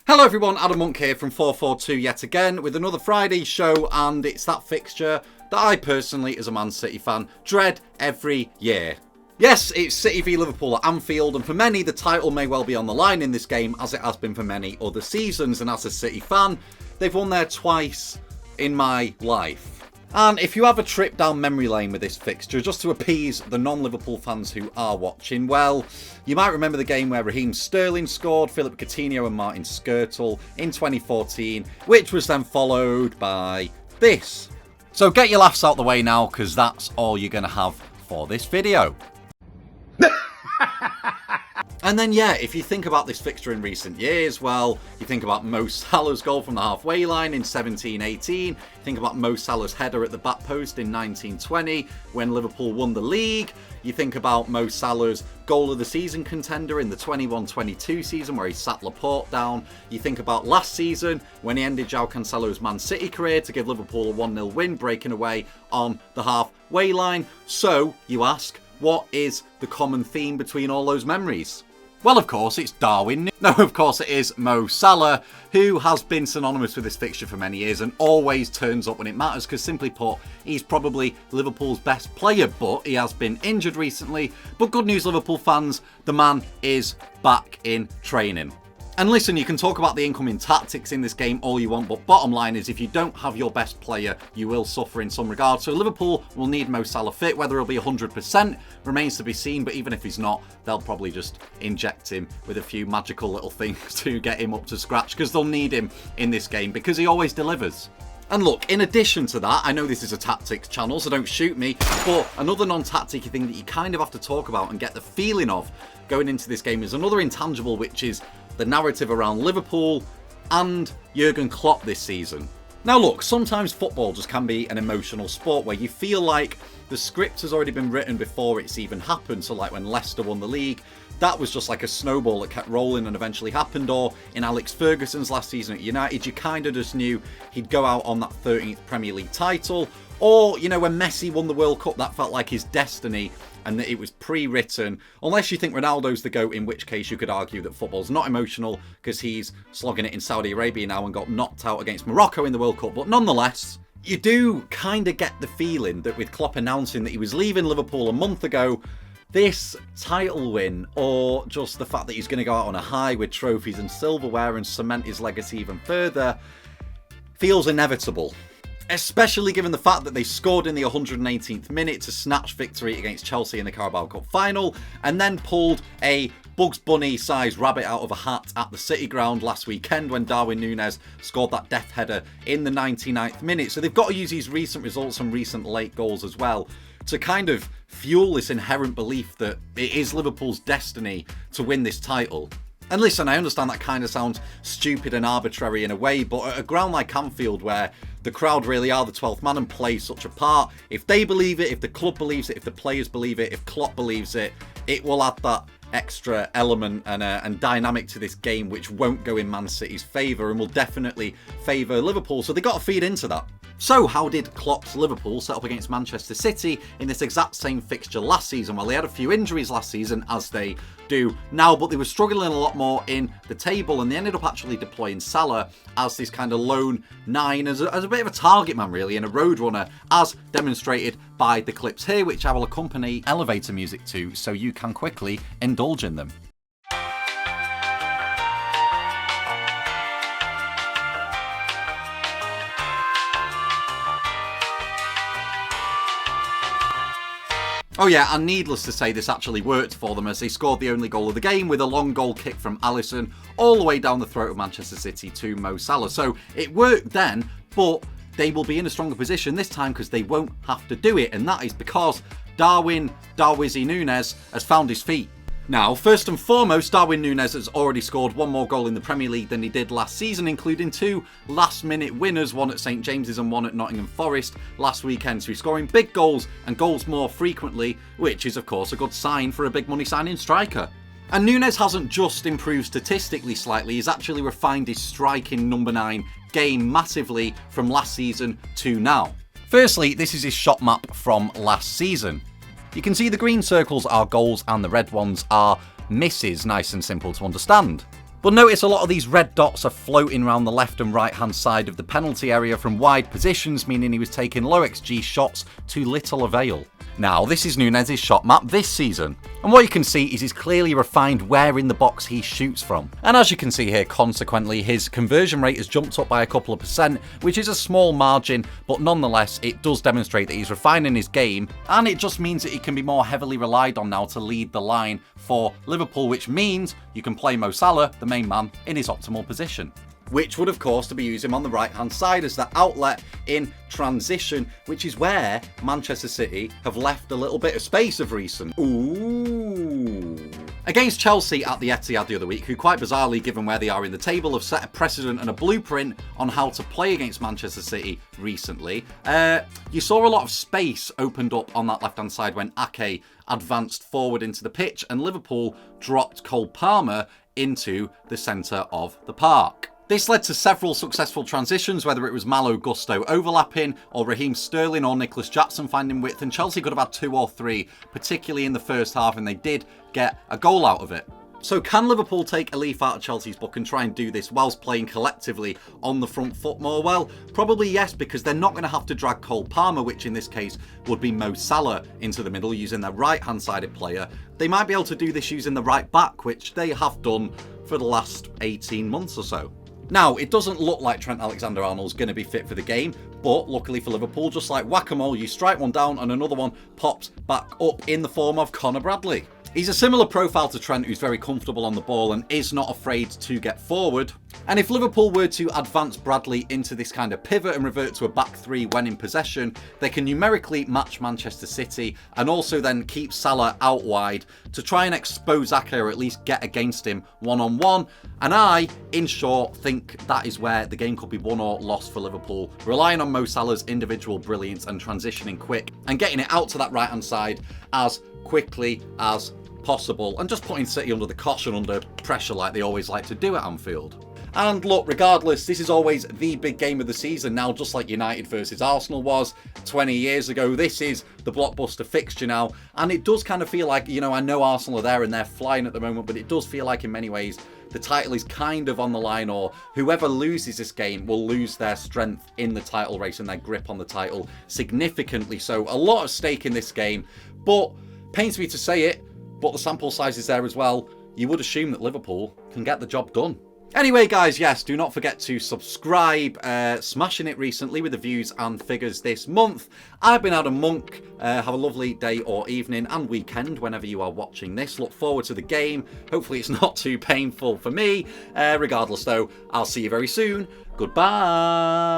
Hello everyone, Adam Monk here from FourFourTwo yet again with another Friday show, and it's that fixture that I personally, as a Man City fan, dread every year. Yes, it's City v Liverpool at Anfield, and for many the title may well be on the line in this game, as it has been for many other seasons, and as a City fan, they've won there twice in my life. And if you have a trip down memory lane with this fixture, just to appease the non-Liverpool fans who are watching, well, you might remember the game where Raheem Sterling scored, Philip Coutinho and Martin Skrtel in 2014, which was then followed by this. So get your laughs out the way now, because that's all you're going to have for this video. And then, yeah, if you think about this fixture in recent years, well, you think about Mo Salah's goal from the halfway line in 17-18. You think about Mo Salah's header at the back post in 19-20 when Liverpool won the league. You think about Mo Salah's goal of the season contender in the 21-22 season where he sat Laporte down. You think about last season when he ended João Cancelo's Man City career to give Liverpool a 1-0 win, breaking away on the halfway line. So, you ask, what is the common theme between all those memories? Well, of course, it's Darwin. No, of course, it is Mo Salah, who has been synonymous with this fixture for many years and always turns up when it matters, because simply put, he's probably Liverpool's best player, but he has been injured recently. But good news, Liverpool fans, the man is back in training. And listen, you can talk about the incoming tactics in this game all you want, but bottom line is if you don't have your best player, you will suffer in some regard. So Liverpool will need Mo Salah fit. Whether he'll be 100% remains to be seen, but even if he's not, they'll probably just inject him with a few magical little things to get him up to scratch, because they'll need him in this game because he always delivers. And look, in addition to that, I know this is a tactics channel, so don't shoot me, but another non-tacticy thing that you kind of have to talk about and get the feeling of going into this game is another intangible, which is the narrative around Liverpool and Jurgen Klopp this season. Now look, sometimes football just can be an emotional sport where you feel like the script has already been written before it's even happened. So like when Leicester won the league, that was just like a snowball that kept rolling and eventually happened. Or in Alex Ferguson's last season at United, you kind of just knew he'd go out on that 13th Premier League title. Or, you know, when Messi won the World Cup, that felt like his destiny and that it was pre-written. Unless you think Ronaldo's the GOAT, in which case you could argue that football's not emotional because he's slogging it in Saudi Arabia now and got knocked out against Morocco in the World Cup. But nonetheless, you do kind of get the feeling that with Klopp announcing that he was leaving Liverpool a month ago, this title win, or just the fact that he's going to go out on a high with trophies and silverware and cement his legacy even further, feels inevitable. Especially given the fact that they scored in the 118th minute to snatch victory against Chelsea in the Carabao Cup final, and then pulled a Bugs Bunny-sized rabbit out of a hat at the City ground last weekend when Darwin Nunez scored that death header in the 99th minute. So they've got to use these recent results and recent late goals as well to kind of fuel this inherent belief that it is Liverpool's destiny to win this title. And listen, I understand that kind of sounds stupid and arbitrary in a way, but at a ground like Anfield where the crowd really are the 12th man and play such a part, if they believe it, if the club believes it, if the players believe it, if Klopp believes it, it will add that extra element and dynamic to this game, which won't go in Man City's favour and will definitely favour Liverpool. So they've got to feed into that. So how did Klopp's Liverpool set up against Manchester City in this exact same fixture last season? Well, they had a few injuries last season, as they do now, but they were struggling a lot more in the table, and they ended up actually deploying Salah as this kind of lone nine, as a bit of a target man really, and a road runner, as demonstrated by the clips here, which I will accompany elevator music to so you can quickly indulge in them. Oh yeah, and needless to say, this actually worked for them as they scored the only goal of the game with a long goal kick from Alisson all the way down the throat of Manchester City to Mo Salah. So it worked then, but they will be in a stronger position this time because they won't have to do it, and that is because Darwin Nunez has found his feet. Now, first and foremost, Darwin Nunez has already scored one more goal in the Premier League than he did last season, including two last-minute winners, one at St James's and one at Nottingham Forest last weekend. So he's scoring big goals and goals more frequently, which is, of course, a good sign for a big money signing striker. And Nunez hasn't just improved statistically slightly, he's actually refined his striking number 9 game massively from last season to now. Firstly, this is his shot map from last season. You can see the green circles are goals and the red ones are misses, nice and simple to understand. But notice a lot of these red dots are floating around the left and right hand side of the penalty area from wide positions, meaning he was taking low XG shots to little avail. Now, this is Nunez's shot map this season, and what you can see is he's clearly refined where in the box he shoots from. And as you can see here, consequently, his conversion rate has jumped up by a couple of percent, which is a small margin, but nonetheless, it does demonstrate that he's refining his game, and it just means that he can be more heavily relied on now to lead the line for Liverpool, which means you can play Mo Salah, the main man, in his optimal position. Which would, of course, to be use him on the right-hand side as the outlet in transition, which is where Manchester City have left a little bit of space of recent. Ooh. Against Chelsea at the Etihad the other week, who quite bizarrely, given where they are in the table, have set a precedent and a blueprint on how to play against Manchester City recently. You saw a lot of space opened up on that left-hand side when Ake advanced forward into the pitch and Liverpool dropped Cole Palmer into the centre of the park. This led to several successful transitions, whether it was Malo Gusto overlapping, or Raheem Sterling or Nicholas Jackson finding width, and Chelsea could have had 2 or 3, particularly in the first half, and they did get a goal out of it. So can Liverpool take a leaf out of Chelsea's book and try and do this whilst playing collectively on the front foot more? Well, probably yes, because they're not going to have to drag Cole Palmer, which in this case would be Mo Salah, into the middle using their right-hand sided player. They might be able to do this using the right back, which they have done for the last 18 months or so. Now, it doesn't look like Trent Alexander-Arnold's going to be fit for the game, but luckily for Liverpool, just like whack-a-mole, you strike one down and another one pops back up in the form of Conor Bradley. He's a similar profile to Trent, who's very comfortable on the ball and is not afraid to get forward. And if Liverpool were to advance Bradley into this kind of pivot and revert to a back three when in possession, they can numerically match Manchester City and also then keep Salah out wide to try and expose Ake, or at least get against him one-on-one. And I, in short, think that is where the game could be won or lost for Liverpool, relying on Mo Salah's individual brilliance and transitioning quick and getting it out to that right-hand side as quickly as possible, and just putting City under the caution, under pressure like they always like to do at Anfield. And look, regardless, this is always the big game of the season now, just like United versus Arsenal was 20 years ago. This is the blockbuster fixture now, and it does kind of feel like, you know, I know Arsenal are there and they're flying at the moment, but it does feel like in many ways the title is kind of on the line, or whoever loses this game will lose their strength in the title race and their grip on the title significantly. So a lot at stake in this game, but pains me to say it, but the sample size is there as well. You would assume that Liverpool can get the job done. Anyway, guys, yes, do not forget to subscribe. Smashing it recently with the views and figures this month. I've been Adam Monk. Have a lovely day or evening and weekend whenever you are watching this. Look forward to the game. Hopefully it's not too painful for me. Regardless, though, I'll see you very soon. Goodbye.